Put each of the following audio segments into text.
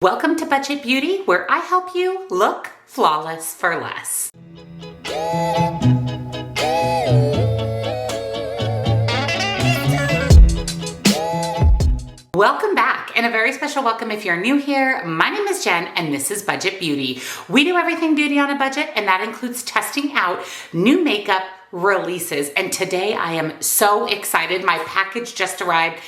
Welcome to Budget Beauty, where I help you look flawless for less. Welcome back, and a very special welcome if you're new here. My name is Jen, and this is Budget Beauty. We do everything beauty on a budget, and that includes testing out new makeup releases. And today I am so excited. My package just arrived,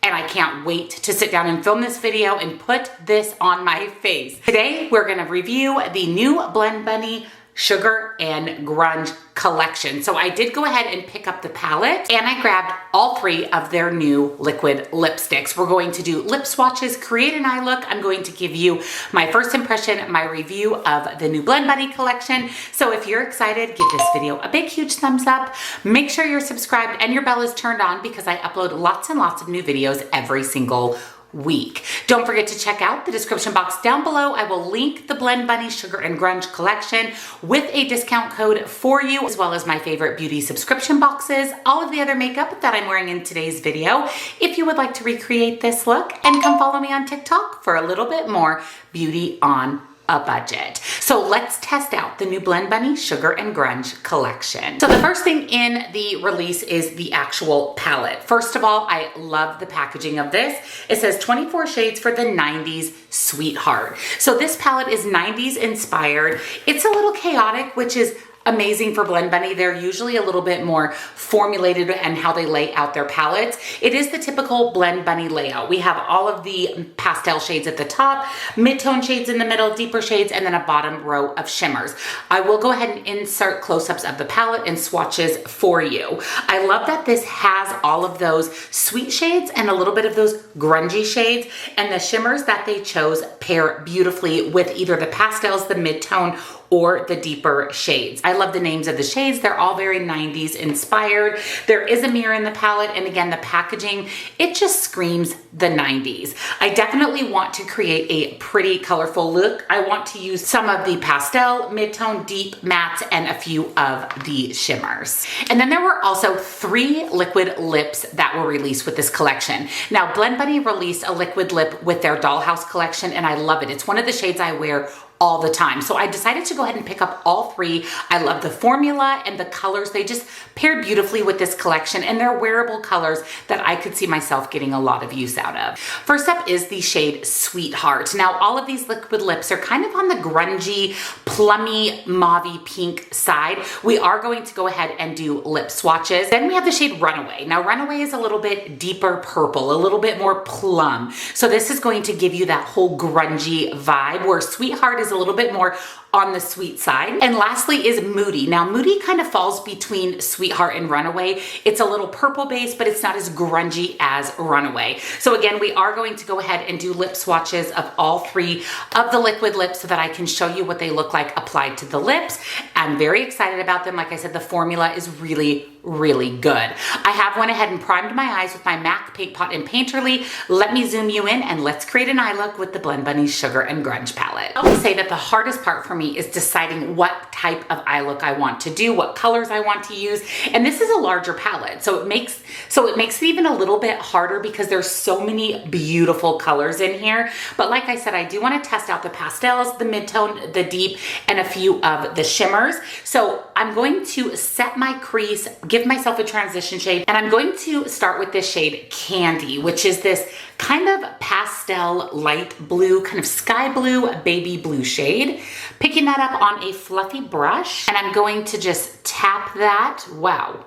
and I can't wait to sit down and film this video and put this on my face. Today, we're gonna review the new Blend Bunny Sugar and Grunge collection. So I did go ahead and pick up the palette, and I grabbed all three of their new liquid lipsticks. We're going to do lip swatches, create an eye look. I'm going to give you my first impression, my review of the new Blend Bunny collection. So if you're excited, give this video a big, huge thumbs up. Make sure you're subscribed and your bell is turned on because I upload lots and lots of new videos every single week. Don't forget to check out the description box down below. I will link the Blend Bunny Sugar and Grunge collection with a discount code for you, as well as my favorite beauty subscription boxes, all of the other makeup that I'm wearing in today's video. If you would like to recreate this look, and come follow me on TikTok for a little bit more beauty on a budget. So let's test out the new Blend Bunny Sugar and Grunge collection. So the first thing in the release is the actual palette. First of all, I love the packaging of this. It says 24 shades for the 90s sweetheart. So this palette is 90s inspired. It's a little chaotic, which is amazing for Blend Bunny. They're usually a little bit more formulated in how they lay out their palettes. It is the typical Blend Bunny layout. We have all of the pastel shades at the top, mid-tone shades in the middle, deeper shades, and then a bottom row of shimmers. I will go ahead and insert close-ups of the palette and swatches for you. I love that this has all of those sweet shades and a little bit of those grungy shades, and the shimmers that they chose pair beautifully with either the pastels, the mid-tone, or the deeper shades. I love the names of the shades. They're all very 90s inspired. There is a mirror in the palette, and again, the packaging, it just screams the 90s. I definitely want to create a pretty colorful look. I want to use some of the pastel, mid-tone, deep mattes, and a few of the shimmers. And then there were also 3 liquid lips that were released with this collection. Now, Blend Bunny released a liquid lip with their Dollhouse collection, and I love it. It's one of the shades I wear all the time. So I decided to go ahead and pick up all 3. I love the formula and the colors. They just paired beautifully with this collection, and they're wearable colors that I could see myself getting a lot of use out of. First up is the shade Sweetheart. Now, all of these liquid lips are kind of on the grungy, plummy, mauve-y pink side. We are going to go ahead and do lip swatches. Then we have the shade Runaway. Now, Runaway is a little bit deeper purple, a little bit more plum. So this is going to give you that whole grungy vibe, where Sweetheart is a little bit more on the sweet side. And lastly is Moody. Now, Moody kind of falls between Sweetheart and Runaway. It's a little purple base, but it's not as grungy as Runaway. So again, we are going to go ahead and do lip swatches of all 3 of the liquid lips so that I can show you what they look like applied to the lips. I'm very excited about them. Like I said, the formula is really good. I have went ahead and primed my eyes with my MAC Paint Pot and Painterly. Let me zoom you in, and let's create an eye look with the Blend Bunny Sugar and Grunge palette. I will say that the hardest part for me is deciding what type of eye look I want to do, what colors I want to use. And this is a larger palette, so it makes it even a little bit harder because there's so many beautiful colors in here. But like I said, I do want to test out the pastels, the mid-tone, the deep, and a few of the shimmers. So I'm going to set my crease, give myself a transition shade, and I'm going to start with this shade Candy, which is this kind of pastel light blue, kind of sky blue, baby blue shade. Picking that up on a fluffy brush, and I'm going to just tap that. Wow,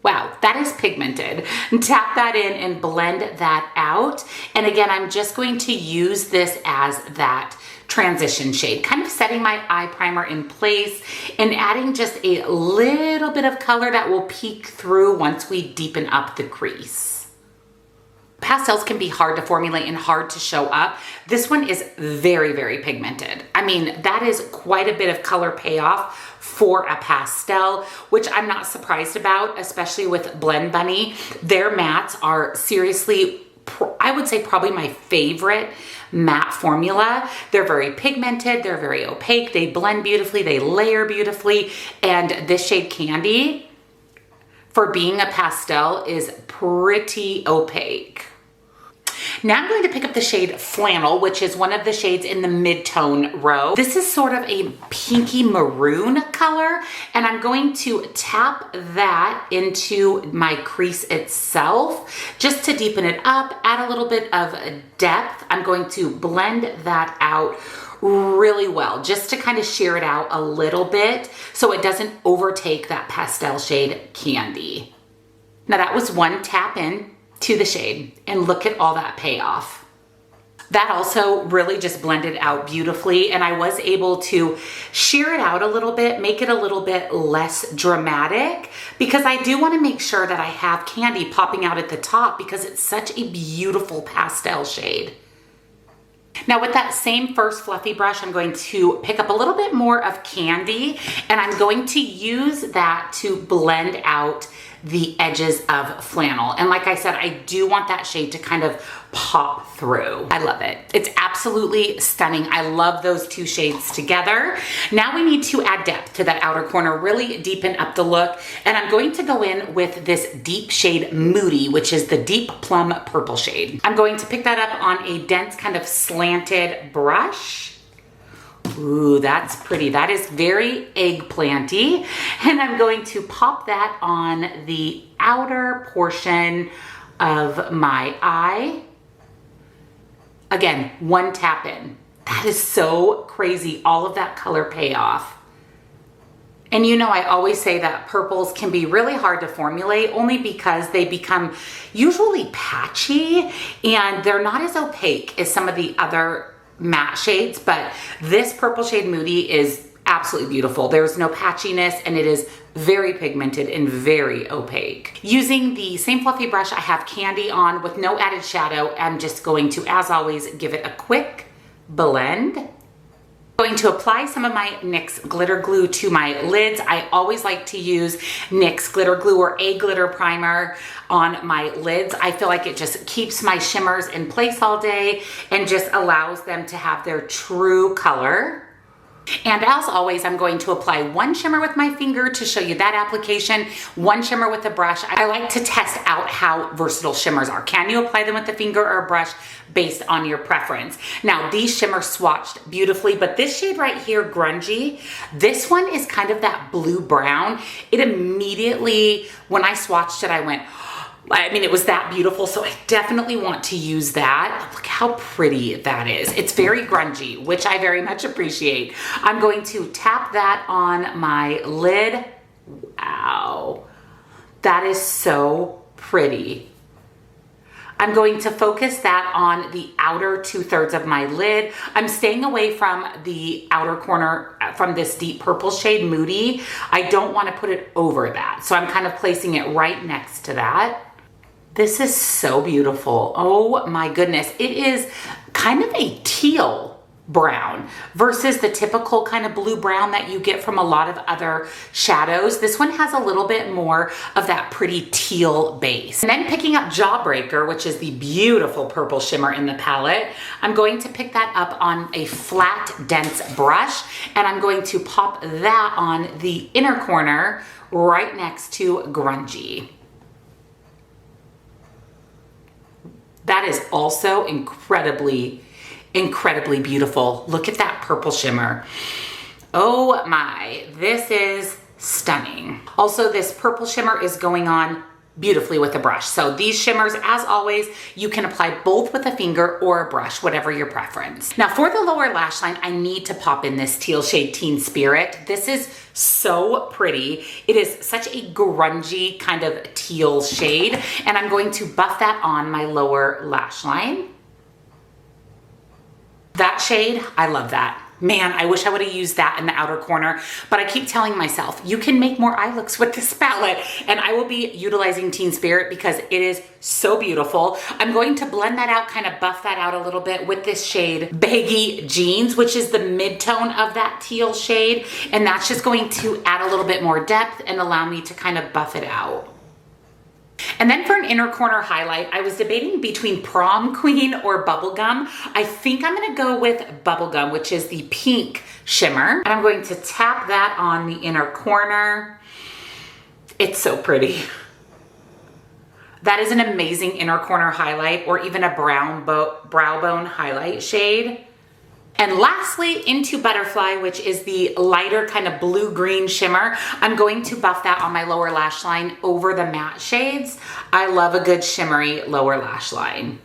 that is pigmented. Tap that in and blend that out. And again, I'm just going to use this as that transition shade, kind of setting my eye primer in place and adding just a little bit of color that will peek through once we deepen up the crease. Pastels can be hard to formulate and hard to show up. This one is very pigmented. I mean, that is quite a bit of color payoff for a pastel, which I'm not surprised about, especially with Blend Bunny. Their mattes are seriously, I would say, probably my favorite matte formula. They're very pigmented, they're very opaque, they blend beautifully, they layer beautifully, and this shade Candy, for being a pastel, is pretty opaque. Now I'm going to pick up the shade Flannel, which is one of the shades in the mid-tone row. This is sort of a pinky maroon color, and I'm going to tap that into my crease itself just to deepen it up, add a little bit of depth. I'm going to blend that out really well, just to kind of sheer it out a little bit so it doesn't overtake that pastel shade Candy. Now that was one tap in to the shade, and look at all that payoff. That also really just blended out beautifully, and I was able to sheer it out a little bit, make it a little bit less dramatic, because I do want to make sure that I have Candy popping out at the top because it's such a beautiful pastel shade. Now with that same first fluffy brush, I'm going to pick up a little bit more of Candy, and I'm going to use that to blend out the edges of Flannel. And like I said, I do want that shade to kind of pop through. I love it. It's absolutely stunning. I love those two shades together. Now we need to add depth to that outer corner, really deepen up the look. And I'm going to go in with this deep shade Moody, which is the deep plum purple shade. I'm going to pick that up on a dense kind of slanted brush. Ooh, that's pretty. That is very eggplanty. And I'm going to pop that on the outer portion of my eye. Again, one tap in. That is so crazy, all of that color payoff. And you know, I always say that purples can be really hard to formulate only because they become usually patchy and they're not as opaque as some of the other matte shades, but this purple shade Moody is absolutely beautiful. There's no patchiness and it is very pigmented and very opaque. Using the same fluffy brush, I have Candy on with no added shadow. I'm just going to, as always, give it a quick blend. I'm going to apply some of my NYX glitter glue to my lids. I always like to use NYX glitter glue or a glitter primer on my lids. I feel like it just keeps my shimmers in place all day and just allows them to have their true color. And as always, I'm going to apply one shimmer with my finger to show you that application, one shimmer with a brush. I like to test out how versatile shimmers are. Can you apply them with a finger or a brush based on your preference? Now, these shimmers swatched beautifully, but this shade right here, Grungy, this one is kind of that blue brown. It immediately, when I swatched it, I went, I mean, it was that beautiful, so I definitely want to use that. Look how pretty that is. It's very grungy, which I very much appreciate. I'm going to tap that on my lid. Wow, that is so pretty. I'm going to focus that on the outer 2/3 of my lid. I'm staying away from the outer corner from this deep purple shade Moody. I don't want to put it over that, so I'm kind of placing it right next to that. This is so beautiful. Oh my goodness. It is kind of a teal brown versus the typical kind of blue brown that you get from a lot of other shadows. This one has a little bit more of that pretty teal base. And then picking up Jawbreaker, which is the beautiful purple shimmer in the palette, I'm going to pick that up on a flat, dense brush, and I'm going to pop that on the inner corner right next to Grungy. That is also incredibly beautiful. Look at that purple shimmer. Oh my, this is stunning. Also, this purple shimmer is going on beautifully with a brush. So these shimmers, as always, you can apply both with a finger or a brush, whatever your preference. Now for the lower lash line, I need to pop in this teal shade Teen Spirit. This is so pretty. It is such a grungy kind of teal shade, and I'm going to buff that on my lower lash line. That shade, I love that. Man, I wish I would have used that in the outer corner, but I keep telling myself, you can make more eye looks with this palette, and I will be utilizing Teen Spirit because it is so beautiful. I'm going to blend that out, kind of buff that out a little bit with this shade Baggy Jeans, which is the mid-tone of that teal shade, and that's just going to add a little bit more depth and allow me to kind of buff it out. And then for an inner corner highlight, I was debating between Prom Queen or Bubblegum. I think I'm gonna go with Bubblegum, which is the pink shimmer. And I'm going to tap that on the inner corner. It's so pretty. That is an amazing inner corner highlight, or even a brow bone highlight shade. And lastly, into Butterfly, which is the lighter kind of blue-green shimmer. I'm going to buff that on my lower lash line over the matte shades. I love a good shimmery lower lash line.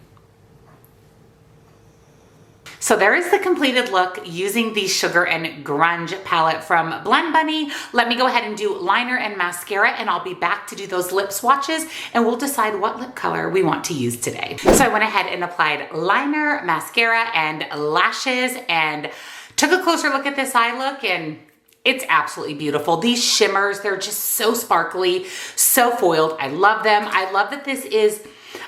So there is the completed look using the Sugar and Grunge palette from Blend Bunny. Let me go ahead and do liner and mascara, and I'll be back to do those lip swatches, and we'll decide what lip color we want to use today. So I went ahead and applied liner, mascara, and lashes, and took a closer look at this eye look, and it's absolutely beautiful. These shimmers, they're just so sparkly, so foiled. I love them. I love that this is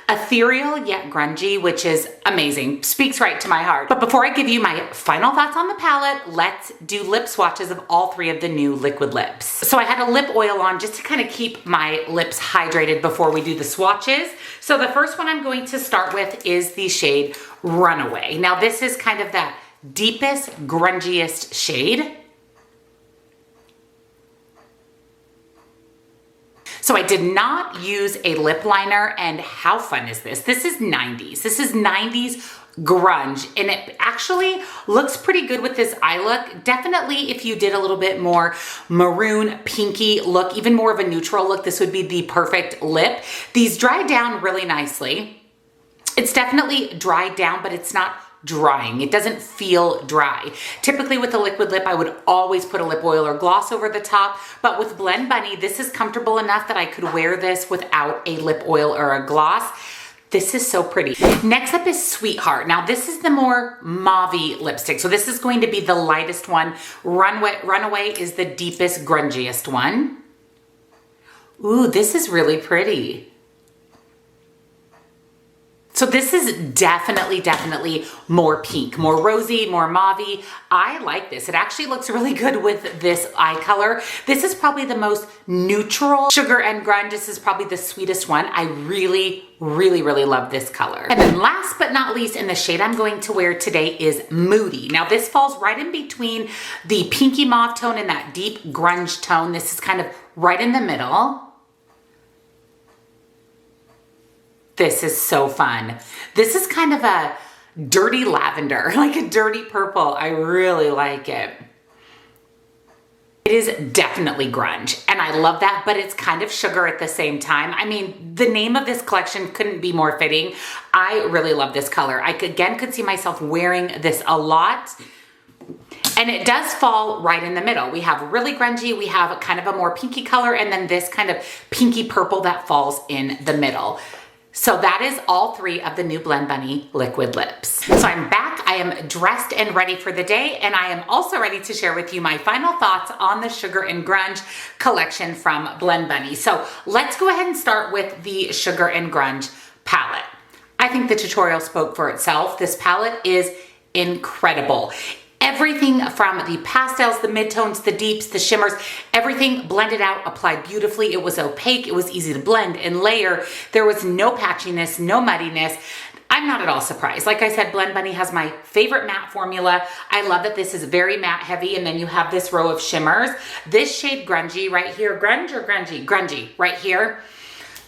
ethereal yet grungy, which is amazing. Speaks right to my heart. But before I give you my final thoughts on the palette, let's do lip swatches of all three of the new liquid lips. So I had a lip oil on just to kind of keep my lips hydrated before we do the swatches. So the first one I'm going to start with is the shade Runaway. Now this is kind of that deepest, grungiest shade. So I did not use a lip liner, and how fun is this? This is 90s. This is 90s grunge, and it actually looks pretty good with this eye look. Definitely if you did a little bit more maroon, pinky look, even more of a neutral look, this would be the perfect lip. These dry down really nicely. It's definitely dried down, but it's not drying. It doesn't feel dry. Typically with a liquid lip, I would always put a lip oil or gloss over the top, but with Blend Bunny, this is comfortable enough that I could wear this without a lip oil or a gloss. This is so pretty. Next up is Sweetheart. Now this is the more mauve-y lipstick. So this is going to be the lightest one. Runaway is the deepest, grungiest one. Ooh, this is really pretty. So this is definitely more pink, more rosy, more mauve-y. I like this. It actually looks really good with this eye color. This is probably the most neutral Sugar and Grunge. This is probably the sweetest one. I really love this color. And then last but not least, in the shade I'm going to wear today is Moody. Now this falls right in between the pinky mauve tone and that deep grunge tone. This is kind of right in the middle. This is so fun. This is kind of a dirty lavender, like a dirty purple. I really like it. It is definitely grunge, and I love that, but it's kind of sugar at the same time. I mean, the name of this collection couldn't be more fitting. I really love this color. I could see myself wearing this a lot. And it does fall right in the middle. We have really grungy, we have kind of a more pinky color, and then this kind of pinky purple that falls in the middle. So that is all three of the new Blend Bunny liquid lips. So I'm back, I am dressed and ready for the day, and I am also ready to share with you my final thoughts on the Sugar and Grunge collection from Blend Bunny. So let's go ahead and start with the Sugar and Grunge palette. I think the tutorial spoke for itself. This palette is incredible. Everything from the pastels, the midtones, the deeps, the shimmers, everything blended out, applied beautifully. It was opaque. It was easy to blend and layer. There was no patchiness, no muddiness. I'm not at all surprised. Like I said, Blend Bunny has my favorite matte formula. I love that this is very matte heavy, and then you have this row of shimmers. This shade Grungy right here, grunge or grungy? Grungy right here.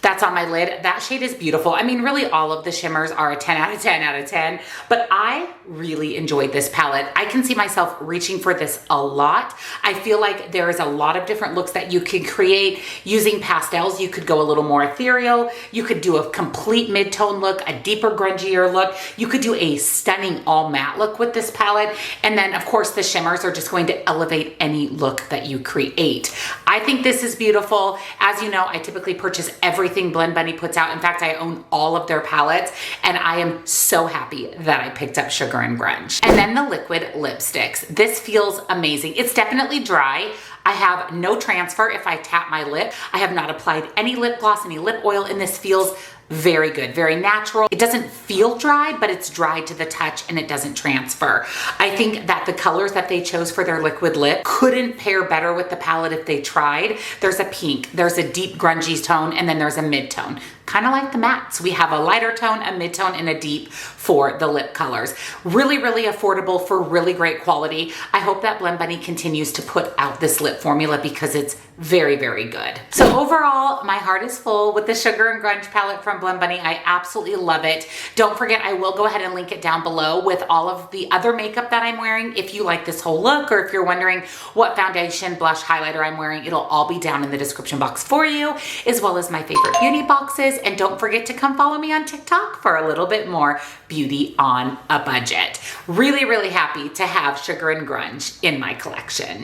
That's on my lid. That shade is beautiful. I mean, really all of the shimmers are a 10 out of 10 out of 10, but I really enjoyed this palette. I can see myself reaching for this a lot. I feel like there is a lot of different looks that you can create using pastels. You could go a little more ethereal. You could do a complete mid-tone look, a deeper grungier look. You could do a stunning all matte look with this palette. And then of course the shimmers are just going to elevate any look that you create. I think this is beautiful. As you know, I typically purchase everything Blend Bunny puts out. In fact, I own all of their palettes, and I am so happy that I picked up Sugar and Grunge. And then the liquid lipsticks. This feels amazing. It's definitely dry. I have no transfer if I tap my lip. I have not applied any lip gloss, any lip oil, and this feels very good, very natural. It doesn't feel dry, but it's dry to the touch and it doesn't transfer. I think that the colors that they chose for their liquid lip couldn't pair better with the palette if they tried. There's a pink, there's a deep grungy tone, and then there's a mid-tone. kind of like the mattes. We have a lighter tone, a mid-tone, and a deep for the lip colors. Really, really affordable for really great quality. I hope that Blend Bunny continues to put out this lip formula because it's very, very good. So overall, my heart is full with the Sugar and Grunge palette from Blend Bunny. I absolutely love it. Don't forget, I will go ahead and link it down below with all of the other makeup that I'm wearing. If you like this whole look, or if you're wondering what foundation, blush, highlighter I'm wearing, it'll all be down in the description box for you, as well as my favorite beauty boxes. And don't forget to come follow me on TikTok for a little bit more beauty on a budget. Really, really happy to have Sugar and Grunge in my collection.